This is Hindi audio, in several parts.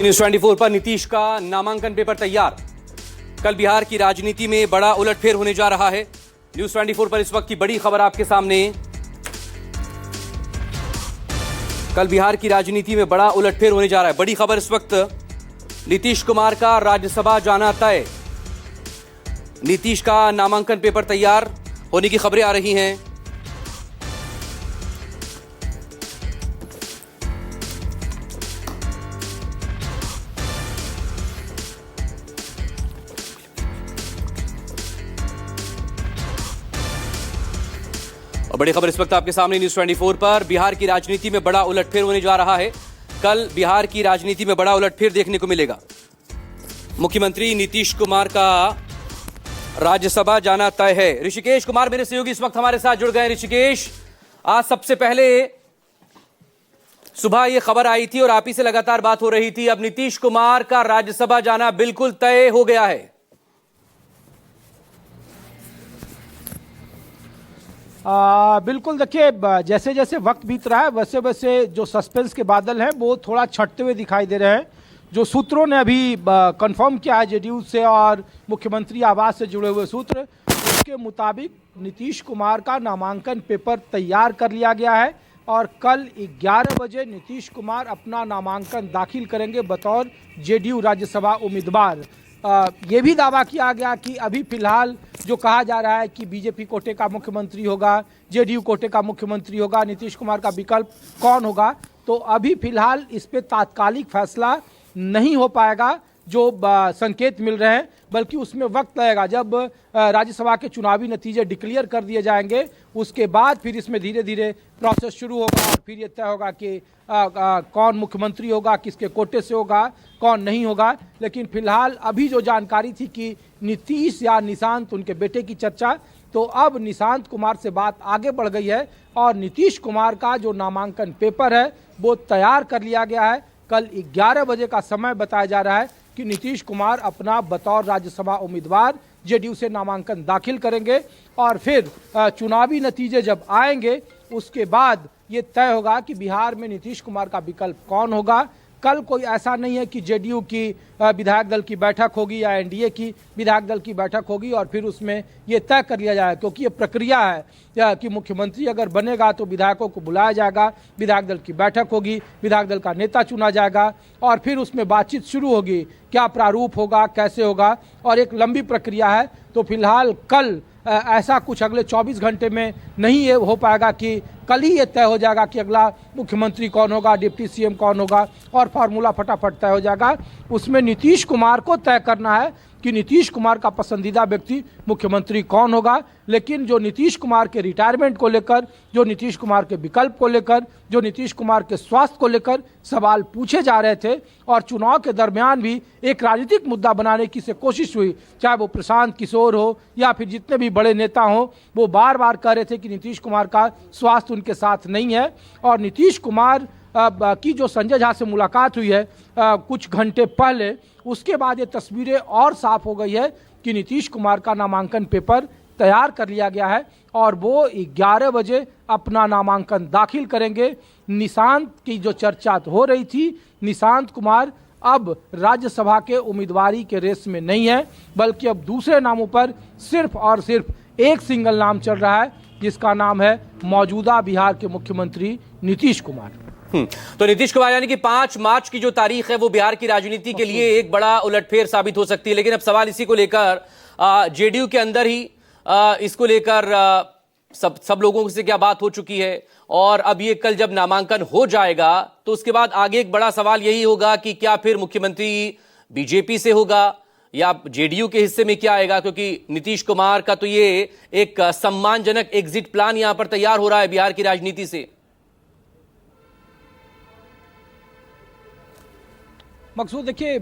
न्यूज 24 पर नीतीश का नामांकन पेपर तैयार। कल बिहार की राजनीति में बड़ा उलटफेर होने जा रहा है। न्यूज 24 पर इस वक्त की बड़ी खबर आपके सामने। कल बिहार की राजनीति में बड़ा उलटफेर होने जा रहा है। बड़ी खबर इस वक्त, नीतीश कुमार का राज्यसभा जाना तय। नीतीश का नामांकन पेपर तैयार होने की खबरें आ रही हैं। और बड़ी खबर इस वक्त आपके सामने न्यूज 24 पर, बिहार की राजनीति में बड़ा उलटफेर होने जा रहा है। कल बिहार की राजनीति में बड़ा उलटफेर देखने को मिलेगा। मुख्यमंत्री नीतीश कुमार का राज्यसभा जाना तय है। ऋषिकेश कुमार मेरे सहयोगी इस वक्त हमारे साथ जुड़ गए। ऋषिकेश, आज सबसे पहले सुबह यह खबर आई थी और आप ही से लगातार बात हो रही थी, अब नीतीश कुमार का राज्यसभा जाना बिल्कुल तय हो गया है। बिल्कुल, देखिए, जैसे जैसे वक्त बीत रहा है वैसे वैसे जो सस्पेंस के बादल हैं वो थोड़ा छटते हुए दिखाई दे रहे हैं। जो सूत्रों ने अभी कंफर्म किया है जेडीयू से और मुख्यमंत्री आवास से जुड़े हुए सूत्र, उसके मुताबिक नीतीश कुमार का नामांकन पेपर तैयार कर लिया गया है और कल 11 बजे नीतीश कुमार अपना नामांकन दाखिल करेंगे बतौर जेडीयू राज्यसभा उम्मीदवार। ये भी दावा किया गया कि अभी फिलहाल जो कहा जा रहा है कि बीजेपी कोटे का मुख्यमंत्री होगा, जेडीयू कोटे का मुख्यमंत्री होगा, नीतीश कुमार का विकल्प कौन होगा, तो अभी फिलहाल इस पे तात्कालिक फैसला नहीं हो पाएगा जो संकेत मिल रहे हैं, बल्कि उसमें वक्त लगेगा। जब राज्यसभा के चुनावी नतीजे डिक्लेयर कर दिए जाएंगे उसके बाद फिर इसमें धीरे धीरे प्रोसेस शुरू होगा और फिर ये तय होगा कि कौन मुख्यमंत्री होगा, किसके कोटे से होगा, कौन नहीं होगा। लेकिन फिलहाल अभी जो जानकारी थी कि नीतीश या निशांत, उनके बेटे की चर्चा, तो अब निशांत कुमार से बात आगे बढ़ गई है और नीतीश कुमार का जो नामांकन पेपर है वो तैयार कर लिया गया है। कल 11 बजे का समय बताया जा रहा है कि नीतीश कुमार अपना बतौर राज्यसभा उम्मीदवार जेडीयू से नामांकन दाखिल करेंगे और फिर चुनावी नतीजे जब आएंगे उसके बाद ये तय होगा कि बिहार में नीतीश कुमार का विकल्प कौन होगा। कल कोई ऐसा नहीं है कि जेडीयू की विधायक दल की बैठक होगी या एनडीए की विधायक दल की बैठक होगी और फिर उसमें ये तय कर लिया जाएगा, क्योंकि ये प्रक्रिया है कि मुख्यमंत्री अगर बनेगा तो विधायकों को बुलाया जाएगा, विधायक दल की बैठक होगी, विधायक दल का नेता चुना जाएगा और फिर उसमें बातचीत शुरू होगी, क्या प्रारूप होगा, कैसे होगा, और एक लंबी प्रक्रिया है। तो फिलहाल कल ऐसा कुछ अगले 24 घंटे में नहीं ये हो पाएगा कि कल ही ये तय हो जाएगा कि अगला मुख्यमंत्री कौन होगा, डिप्टी सीएम कौन होगा और फार्मूला फटाफट तय हो जाएगा। उसमें नीतीश कुमार को तय करना है कि नीतीश कुमार का पसंदीदा व्यक्ति मुख्यमंत्री कौन होगा। लेकिन जो नीतीश कुमार के रिटायरमेंट को लेकर, जो नीतीश कुमार के विकल्प को लेकर, जो नीतीश कुमार के स्वास्थ्य को लेकर सवाल पूछे जा रहे थे और चुनाव के दरमियान भी एक राजनीतिक मुद्दा बनाने की से कोशिश हुई, चाहे वो प्रशांत किशोर हो या फिर जितने भी बड़े नेता हों, वो बार बार कह रहे थे कि नीतीश कुमार का स्वास्थ्य उनके साथ नहीं है। और नीतीश कुमार की जो संजय झा से मुलाकात हुई है कुछ घंटे पहले, उसके बाद ये तस्वीरें और साफ हो गई है कि नीतीश कुमार का नामांकन पेपर तैयार कर लिया गया है और वो 11 बजे अपना नामांकन दाखिल करेंगे। निशांत की जो चर्चा हो रही थी, निशांत कुमार अब राज्यसभा के उम्मीदवारी के रेस में नहीं है, बल्कि अब दूसरे नामों पर सिर्फ और सिर्फ एक सिंगल नाम चल रहा है, जिसका नाम है मौजूदा बिहार के मुख्यमंत्री नीतीश कुमार। तो नीतीश कुमार यानी कि 5 मार्च की जो तारीख है वो बिहार की राजनीति के लिए एक बड़ा उलटफेर साबित हो सकती है। लेकिन अब सवाल इसी को लेकर जेडीयू के अंदर ही इसको लेकर सब लोगों से क्या बात हो चुकी है और अब ये कल जब नामांकन हो जाएगा तो उसके बाद आगे एक बड़ा सवाल यही होगा कि क्या फिर मुख्यमंत्री बीजेपी से होगा या जेडीयू के हिस्से में क्या आएगा, क्योंकि नीतीश कुमार का तो ये एक सम्मानजनक एग्जिट प्लान यहां पर तैयार हो रहा है बिहार की राजनीति से। मकसूद, देखिए,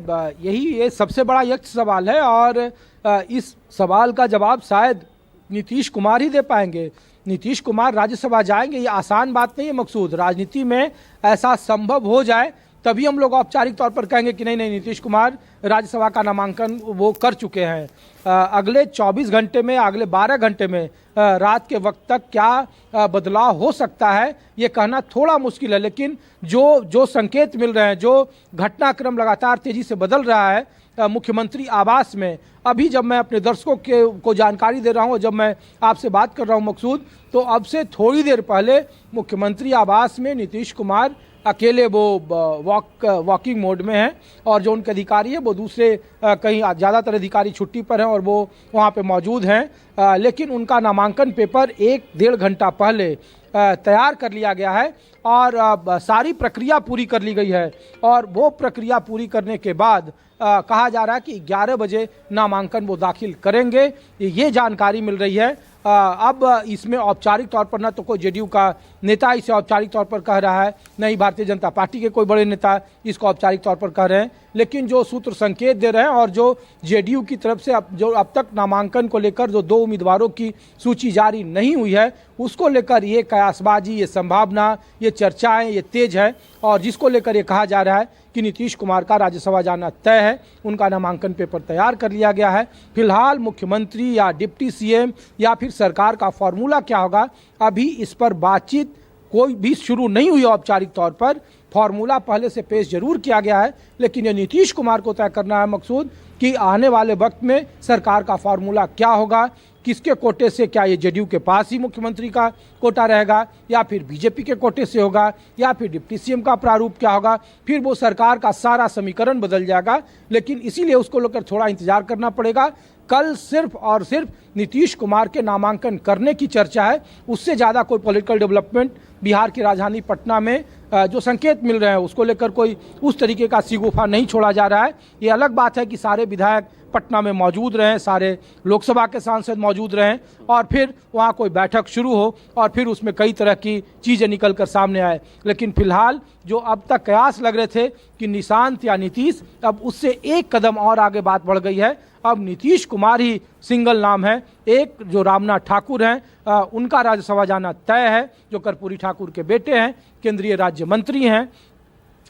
ये सबसे बड़ा यक्ष सवाल है और इस सवाल का जवाब शायद नीतीश कुमार ही दे पाएंगे। नीतीश कुमार राज्यसभा जाएंगे, ये आसान बात नहीं है मकसूद। राजनीति में ऐसा संभव हो जाए तभी हम लोग औपचारिक तौर पर कहेंगे कि नहीं नहीं, नीतीश कुमार राज्यसभा का नामांकन वो कर चुके हैं। अगले 24 घंटे में, अगले 12 घंटे में, रात के वक्त तक क्या बदलाव हो सकता है ये कहना थोड़ा मुश्किल है, लेकिन जो संकेत मिल रहे हैं, जो घटनाक्रम लगातार तेजी से बदल रहा है मुख्यमंत्री आवास में, अभी जब मैं अपने दर्शकों को जानकारी दे रहा हूं, जब मैं आपसे बात कर रहा हूं मकसूद, तो अब से थोड़ी देर पहले मुख्यमंत्री आवास में नीतीश कुमार अकेले वो वॉकिंग मोड में हैं और जो उनके अधिकारी हैं वो दूसरे कहीं, ज़्यादातर अधिकारी छुट्टी पर हैं और वो वहाँ पे मौजूद हैं, लेकिन उनका नामांकन पेपर 1-1.5 घंटा पहले तैयार कर लिया गया है और सारी प्रक्रिया पूरी कर ली गई है और वो प्रक्रिया पूरी करने के बाद कहा जा रहा है कि 11 बजे नामांकन वो दाखिल करेंगे, ये जानकारी मिल रही है। अब इसमें औपचारिक तौर पर ना तो कोई जेडीयू का नेता इसे औपचारिक तौर पर कह रहा है, न ही भारतीय जनता पार्टी के कोई बड़े नेता इसको औपचारिक तौर पर कह रहे हैं, लेकिन जो सूत्र संकेत दे रहे हैं और जो जेडीयू की तरफ से जो अब तक नामांकन को लेकर जो 2 उम्मीदवारों की सूची जारी नहीं हुई है उसको लेकर ये कयासबाजी, ये संभावना, ये चर्चाएं, ये तेज है और जिसको लेकर ये कहा जा रहा है कि नीतीश कुमार का राज्यसभा जाना तय है, उनका नामांकन पेपर तैयार कर लिया गया है। फिलहाल मुख्यमंत्री या डिप्टी सीएम या फिर सरकार का फॉर्मूला क्या होगा, अभी इस पर बातचीत कोई भी शुरू नहीं हुई औपचारिक तौर पर। फॉर्मूला पहले से पेश जरूर किया गया है, लेकिन ये नीतीश कुमार को तय करना है मकसूद कि आने वाले वक्त में सरकार का फॉर्मूला क्या होगा, किसके कोटे से, क्या ये जेडीयू के पास ही मुख्यमंत्री का कोटा रहेगा या फिर बीजेपी के कोटे से होगा या फिर डिप्टी सीएम का प्रारूप क्या होगा, फिर वो सरकार का सारा समीकरण बदल जाएगा। लेकिन इसीलिए उसको लेकर थोड़ा इंतजार करना पड़ेगा। कल सिर्फ और सिर्फ नीतीश कुमार के नामांकन करने की चर्चा है, उससे ज़्यादा कोई पॉलिटिकल डेवलपमेंट बिहार की राजधानी पटना में जो संकेत मिल रहे हैं उसको लेकर कोई उस तरीके का सिगुफा नहीं छोड़ा जा रहा है। ये अलग बात है कि सारे विधायक पटना में मौजूद रहें, सारे लोकसभा के सांसद मौजूद रहें और फिर वहाँ कोई बैठक शुरू हो और फिर उसमें कई तरह की चीज़ें निकल कर सामने आए। लेकिन फिलहाल जो अब तक कयास लग रहे थे कि निशांत या नीतीश, अब उससे एक कदम और आगे बात बढ़ गई है। अब नीतीश कुमार ही सिंगल नाम है। एक जो रामनाथ ठाकुर हैं उनका राज्यसभा जाना तय है, जो कर्पूरी ठाकुर के बेटे हैं, केंद्रीय राज्य मंत्री हैं,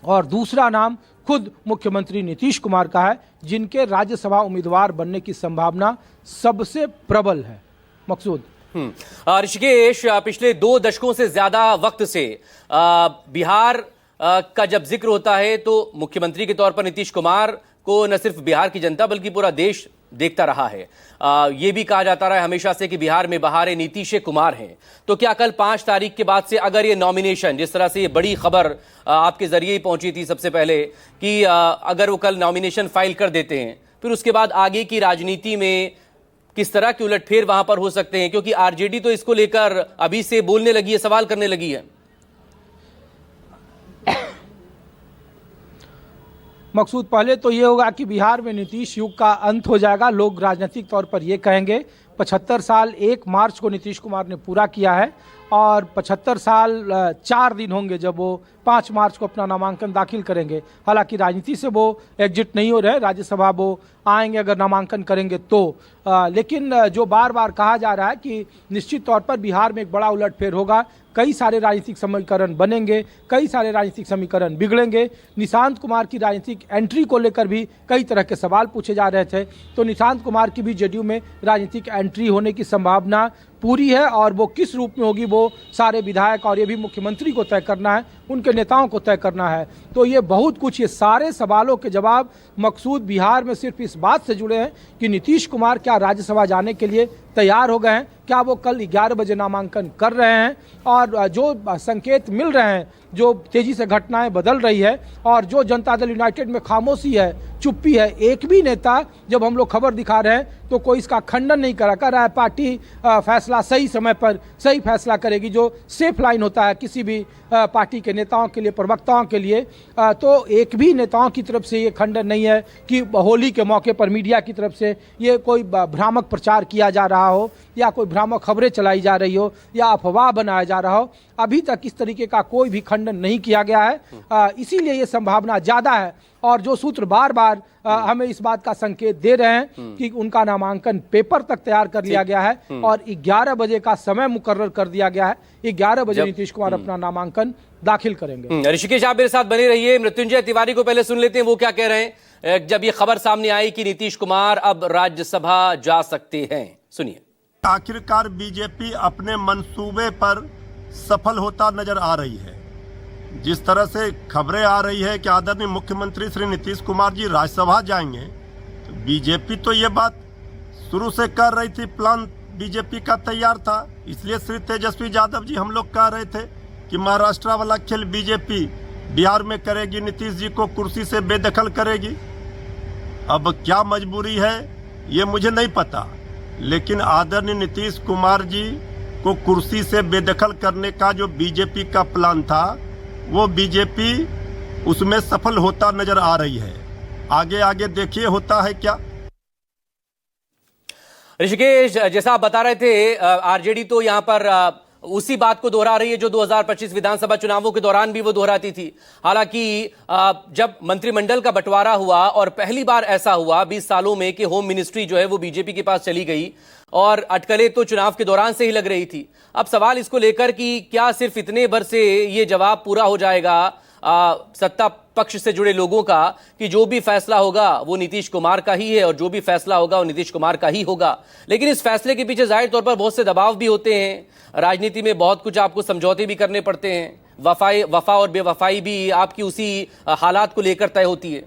और दूसरा नाम खुद मुख्यमंत्री नीतीश कुमार का है, जिनके राज्यसभा उम्मीदवार बनने की संभावना सबसे प्रबल है। मकसूद ऋषिकेश, पिछले 2 दशकों से ज्यादा वक्त से बिहार का जब जिक्र होता है तो मुख्यमंत्री के तौर पर नीतीश कुमार को न सिर्फ बिहार की जनता बल्कि पूरा देश देखता रहा है। ये भी कहा जाता रहा है हमेशा से कि बिहार में बहार नीतीश कुमार हैं। तो क्या कल 5 तारीख के बाद से अगर ये नॉमिनेशन, जिस तरह से ये बड़ी खबर आपके जरिए ही पहुंची थी सबसे पहले कि अगर वो कल नॉमिनेशन फाइल कर देते हैं, फिर उसके बाद आगे की राजनीति में किस तरह की उलटफेर वहां पर हो सकते हैं? क्योंकि आरजेडी तो इसको लेकर अभी से बोलने लगी है, सवाल करने लगी है। मकसूद, पहले तो ये होगा कि बिहार में नीतीश युग का अंत हो जाएगा। लोग राजनीतिक तौर पर ये कहेंगे। 75 साल 1 मार्च को नीतीश कुमार ने पूरा किया है और 75 साल 4 दिन होंगे जब वो 5 मार्च को अपना नामांकन दाखिल करेंगे। हालांकि राजनीति से वो एग्जिट नहीं हो रहे, राज्यसभा वो आएंगे अगर नामांकन करेंगे तो। लेकिन जो बार बार कहा जा रहा है कि निश्चित तौर पर बिहार में एक बड़ा उलटफेर होगा, कई सारे राजनीतिक समीकरण बनेंगे, कई सारे राजनीतिक समीकरण बिगड़ेंगे। निशांत कुमार की राजनीतिक एंट्री को लेकर भी कई तरह के सवाल पूछे जा रहे थे, तो निशांत कुमार की भी जेडीयू में राजनीतिक एंट्री होने की संभावना पूरी है और वो किस रूप में होगी वो सारे विधायक और ये भी मुख्यमंत्री को तय करना है, उनके नेताओं को तय करना है। तो ये बहुत कुछ, ये सारे सवालों के जवाब मकसूद बिहार में सिर्फ इस बात से जुड़े हैं कि नीतीश कुमार क्या राज्यसभा जाने के लिए तैयार हो गए हैं, क्या वो कल 11 बजे नामांकन कर रहे हैं। और जो संकेत मिल रहे हैं, जो तेजी से घटनाएं बदल रही है और जो जनता दल यूनाइटेड में खामोशी है, चुप्पी है, एक भी नेता जब हम लोग खबर दिखा रहे हैं तो कोई इसका खंडन नहीं कर रहा है। पार्टी फैसला सही समय पर सही फैसला करेगी, जो सेफ लाइन होता है किसी भी पार्टी के नेताओं के लिए, प्रवक्ताओं के लिए। तो एक भी नेताओं की तरफ से ये खंडन नहीं है कि होली के मौके पर मीडिया की तरफ से ये कोई भ्रामक प्रचार किया जा रहा हो या कोई भ्रामक खबरें चलाई जा रही हो या अफवाह बनाया जा रहा हो। अभी तक इस तरीके का कोई भी खंडन नहीं किया गया है, इसीलिए ये संभावना ज़्यादा है। और जो सूत्र बार बार हमें इस बात का संकेत दे रहे हैं कि उनका नामांकन पेपर तक तैयार कर लिया गया है और 11 बजे का समय मुकर्रर कर दिया गया है। 11 बजे नीतीश कुमार अपना नामांकन दाखिल करेंगे। ऋषिकेश, आप मेरे साथ बने रहिए। मृत्युंजय तिवारी को पहले सुन लेते हैं, वो क्या कह रहे हैं जब ये खबर सामने आई कि नीतीश कुमार अब राज्यसभा जा सकते हैं। सुनिए। आखिरकार बीजेपी अपने मंसूबे पर सफल होता नजर आ रही है। जिस तरह से खबरें आ रही है कि आदरणीय मुख्यमंत्री श्री नीतीश कुमार जी राज्यसभा जाएंगे, तो बीजेपी तो ये बात शुरू से कर रही थी, प्लान बीजेपी का तैयार था। इसलिए श्री तेजस्वी यादव जी हम लोग कह रहे थे कि महाराष्ट्र वाला खेल बीजेपी बिहार में करेगी, नीतीश जी को कुर्सी से बेदखल करेगी। अब क्या मजबूरी है ये मुझे नहीं पता, लेकिन आदरणीय नीतीश कुमार जी को कुर्सी से बेदखल करने का जो बीजेपी का प्लान था, वो बीजेपी उसमें सफल होता नजर आ रही है। आगे आगे देखिए होता है क्या। ऋषिकेश, जैसा आप बता रहे थे, आरजेडी तो यहां पर उसी बात को दोहरा रही है जो 2025 विधानसभा चुनावों के दौरान भी वो दोहराती थी। हालांकि जब मंत्रिमंडल का बंटवारा हुआ और पहली बार ऐसा हुआ 20 सालों में कि होम मिनिस्ट्री जो है वो बीजेपी के पास चली गई, और अटकलें तो चुनाव के दौरान से ही लग रही थी। अब सवाल इसको लेकर कि क्या सिर्फ इतने भर से ये जवाब पूरा हो जाएगा सत्ता पक्ष से जुड़े लोगों का कि जो भी फैसला होगा वो नीतीश कुमार का ही है और जो भी फैसला होगा वो नीतीश कुमार का ही होगा। लेकिन इस फैसले के पीछे जाहिर तौर पर बहुत से दबाव भी होते हैं। राजनीति में बहुत कुछ आपको समझौते भी करने पड़ते हैं। वफा और बेवफाई भी आपकी उसी हालात को लेकर तय होती है।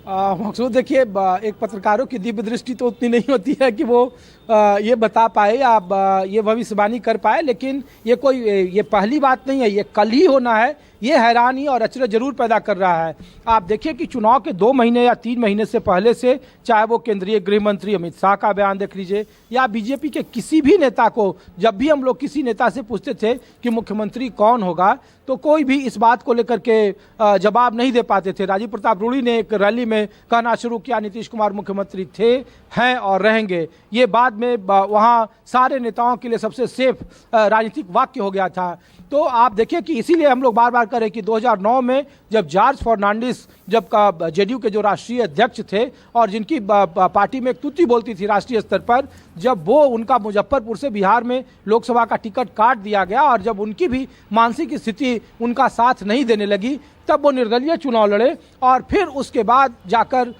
मकसूद देखिए, एक पत्रकारों की दिव्य दृष्टि तो उतनी नहीं होती है कि वो ये बता पाए या ये भविष्यवाणी कर पाए, लेकिन ये पहली बात नहीं है, ये कल ही होना है। ये हैरानी और अचरज जरूर पैदा कर रहा है। आप देखिए कि चुनाव के 2 महीने या 3 महीने से पहले से, चाहे वो केंद्रीय गृह मंत्री अमित शाह का बयान देख लीजिए या बीजेपी के किसी भी नेता को, जब भी हम लोग किसी नेता से पूछते थे कि मुख्यमंत्री कौन होगा, तो कोई भी इस बात को लेकर के जवाब नहीं दे पाते थे। राजीव प्रताप रूड़ी ने एक रैली में कहना शुरू किया, नीतीश कुमार मुख्यमंत्री थे, हैं और रहेंगे। ये बाद में वहाँ सारे नेताओं के लिए सबसे सेफ राजनीतिक वाक्य हो गया था। तो आप देखिए कि इसीलिए हम लोग बार बार करें कि 2009 में जब जॉर्ज फर्नांडिस जब का जेडीयू के जो राष्ट्रीय अध्यक्ष थे और जिनकी पार्टी में एक तुत्ती बोलती थी राष्ट्रीय स्तर पर, जब वो उनका मुजफ्फरपुर से बिहार में लोकसभा का टिकट काट दिया गया और जब उनकी भी मानसिक स्थिति उनका साथ नहीं देने लगी, तब वो निर्दलीय चुनाव लड़े और फिर उसके बाद जाकर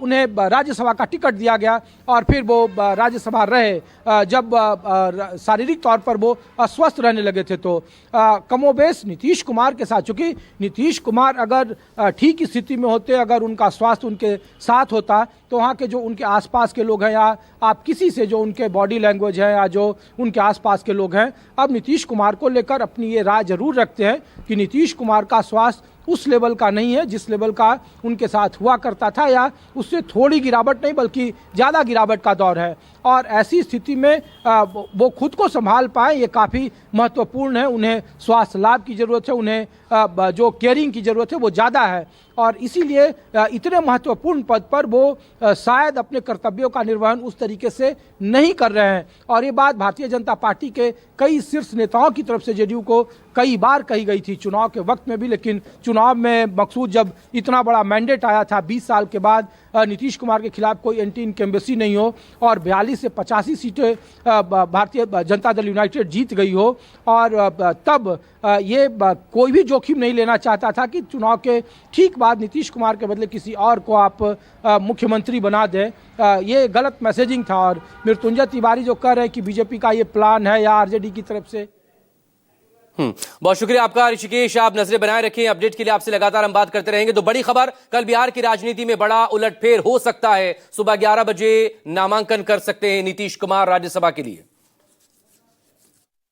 उन्हें राज्यसभा का टिकट दिया गया और फिर वो राज्यसभा रहे जब शारीरिक तौर पर वो अस्वस्थ रहने लगे थे। तो कमोबेश नीतीश कुमार के साथ, चूंकि नीतीश कुमार अगर ठीक स्थिति में होते, अगर उनका स्वास्थ्य उनके साथ होता, तो वहाँ के जो उनके आसपास के लोग हैं या आप किसी से जो उनके बॉडी लैंग्वेज है या जो उनके आसपास के लोग हैं, अब नीतीश कुमार को लेकर अपनी ये राय जरूर रखते हैं कि नीतीश कुमार का स्वास्थ्य उस लेवल का नहीं है जिस लेवल का उनके साथ हुआ करता था, या उससे थोड़ी गिरावट नहीं बल्कि ज़्यादा गिरावट का दौर है। और ऐसी स्थिति में वो खुद को संभाल पाए ये काफ़ी महत्वपूर्ण है। उन्हें स्वास्थ्य लाभ की ज़रूरत है, उन्हें जो केयरिंग की ज़रूरत है वो ज़्यादा है और इसीलिए इतने महत्वपूर्ण पद पर वो शायद अपने कर्तव्यों का निर्वहन उस तरीके से नहीं कर रहे हैं। और ये बात भारतीय जनता पार्टी के कई शीर्ष नेताओं की तरफ से जेडीयू को कई बार कही गई थी चुनाव के वक्त में भी, लेकिन चुनाव में मकसूद जब इतना बड़ा मैंडेट आया था 20 साल के बाद नीतीश कुमार के खिलाफ कोई एंटी इनकम्बेंसी नहीं हो और 42 से 85 सीटें भारतीय जनता दल यूनाइटेड जीत गई हो, और तब ये कोई भी जोखिम नहीं लेना चाहता था कि चुनाव के ठीक बाद नीतीश कुमार के बदले किसी और को आप मुख्यमंत्री बना दें। ये गलत मैसेजिंग था। और मृत्युंजय तिवारी जो कह रहे हैं कि बीजेपी का ये प्लान है या आरजेडी की तरफ से, बहुत शुक्रिया आपका ऋषिकेश। आप नजरें बनाए रखें, अपडेट के लिए आपसे लगातार हम बात करते रहेंगे। तो बड़ी खबर, कल बिहार की राजनीति में बड़ा उलटफेर हो सकता है। सुबह 11 बजे नामांकन कर सकते हैं नीतीश कुमार राज्यसभा के लिए।